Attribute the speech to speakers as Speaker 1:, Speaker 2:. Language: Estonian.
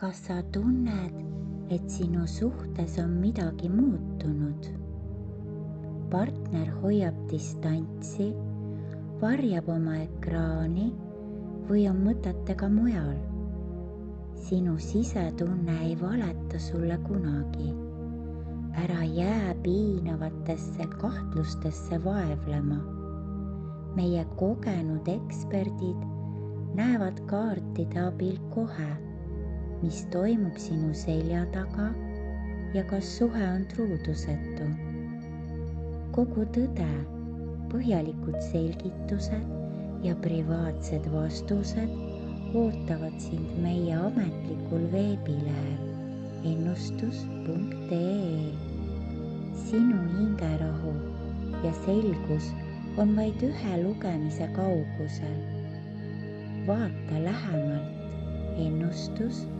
Speaker 1: kas sa tunned, et sinu suhtes on midagi muutunud? Partner hoiab distantsi, varjab oma ekraani või on mõtetega mujal. Sinu sisetunne ei valeta sulle kunagi. Ära jää piinavatesse kahtlustesse vaevlema. Meie kogenud eksperdid näevad kaartide abil kohe, mis toimub sinu selja taga ja kas suhe on truudusetu. Kogu tõde, põhjalikud selgitused ja privaatsed vastused ootavad sind meie ametlikul veebilehel ennustus.ee. Sinu hingerahu ja selgus on vaid ühe lugemise kaugusel. Vaata lähemalt ennustus.ee.